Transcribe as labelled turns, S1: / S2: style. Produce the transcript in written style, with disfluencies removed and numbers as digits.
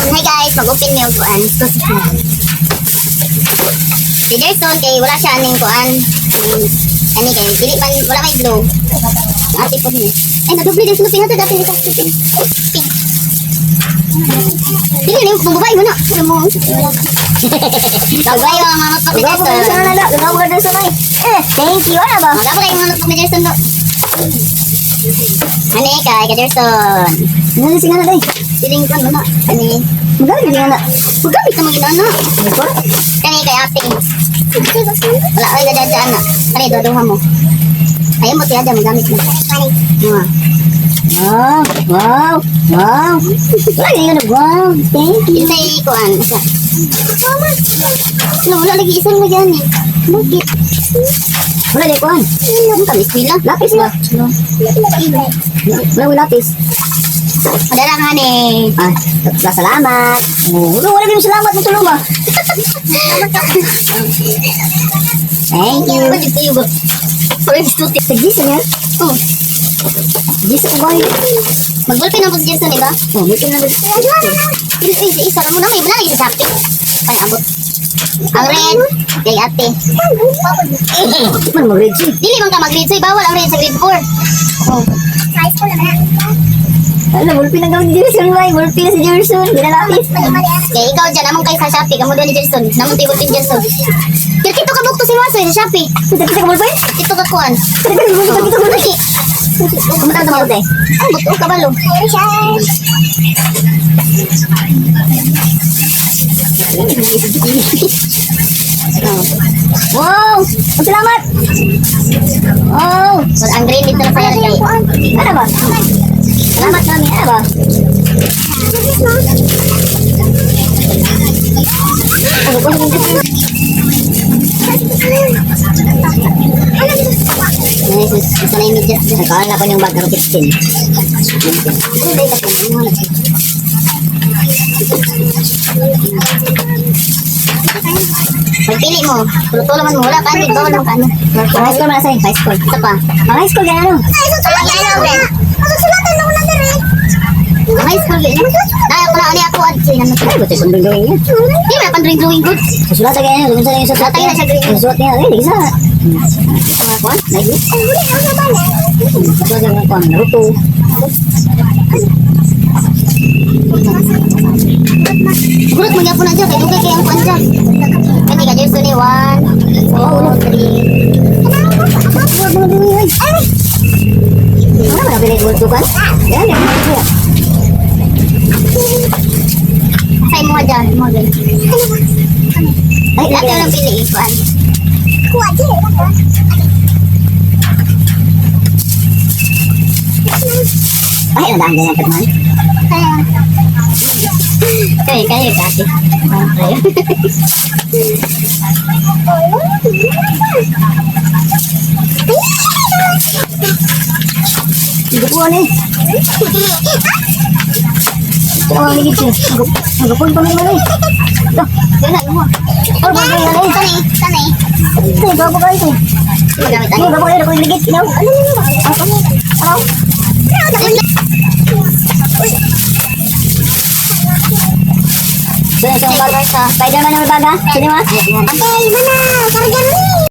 S1: Hi guys, mag-open niyo kuan. Si Jerson kay wala siya aning kuan. Ani kay dili man wala may blue. Ate po niya. Ay nadubli din sino pinatay dati dito. Pink. Dili ni babae mo na. Ano mo? Babae ang mga pa Jerson.
S2: Thank you. Ano ba?
S1: Wala ko lang mga pa Jerson do. Ani kay Jerson.
S2: Ano si nga na
S1: Siling ko na. Ani.
S2: Magaling nga na.
S1: Magamit na maging ano. Kani kay ate. Wala ay dadaan na. Kani doduha mo. Ayaw mo tiada magamit na.
S2: Wow. Wow. Wow. Magaling nga na. Wow. Thank you.
S1: Say kuan. Wala lagi isang lagyan eh. Bakit?
S2: Wala di kuhan.
S1: Ano kami eskwela?
S2: Lapis ba? Wala lapis.
S1: Padala nga ni.
S2: Ah, salamat. Wala din salamat mo tulong ba? Thank you.
S1: Ano dito yung
S2: Tagisa niya.
S1: Oh,
S2: Tagisa ko ba?
S1: magbulpin ang Jerson, di ba?
S2: Oh, may kinabit.
S1: Isa lang mo na. May balagi sa Shopee. Ay, abot. Ang red, kay ate.
S2: Man mo red siya.
S1: Dili man ka mag-grade 2. Bawal ang red sa grade 4. Oh. Size ko naman.
S2: Ano, mulpi na gawin ni Jerson ba? Mulpi na si Jerson. Di na lapis.
S1: Kaya ikaw dyan, namang kayo sa Shopee. Kamu doon ni Jerson. Namang tibot ni Jerson. Kaya kito ka bukto si Marsoy sa Shopee.
S2: Kita ka mulpi?
S1: Kito ka kuhan.
S2: Kita mulpi. Kumata na mabuti.
S1: Ang bukto ka balo.
S2: Wow! Salamat! Oh!
S1: Ang green dito na pala kay.
S2: Ano ba? Salamat kami. Ano ba?
S1: Gusto na yung media.
S2: Nagkakaroon ako ng bag ng 15.
S1: Pagpili mo. Tulo naman mo. Wala ka. Hindi bawal mo ka.
S2: High school man sa high school.
S1: Ito pa.
S2: High school ganyan ano?
S1: Ang high school din. Dahil ko na ani ako at siya naman.
S2: Ay, buti kung drawing niya.
S1: Hindi mo na pang drawing good.
S2: Susulat na ganyan. Kung saan yung susulat
S1: Latay na siya green.
S2: Susulat niya. Ay, isa.
S1: Mga kuwan.
S2: Lagi. Susulat niya kung Naruto.
S1: Gurot mo gyapon na dyan. Kaya dugay kaya ang kuwan dyan. Kani ka Jerson ni 1, 2, 3.
S2: Ano ba nabilig mo tukan? Yan, yan.
S1: Say mo dyan. Mo dyan.
S2: Ay,
S1: Lahat
S2: lagi.
S1: lang pili. Kuwan.
S2: Ay, nadaan ganyan pagman.
S1: Kaya kasi.
S2: Hindi po ano eh. Ito ang ligid siya. Nagapon pa may malay. Ito, yan na, mo. Oh, bagay na lang.
S1: Sanay.
S2: Ito, bago kayo ito.
S1: Magamit
S2: Ano, bago kayo, ako yung ligid. Inaw. Ano? Ano? So, ito ang baga sa Spider-Man na may baga. Sino mo?
S1: Okay, mana? Karga ni.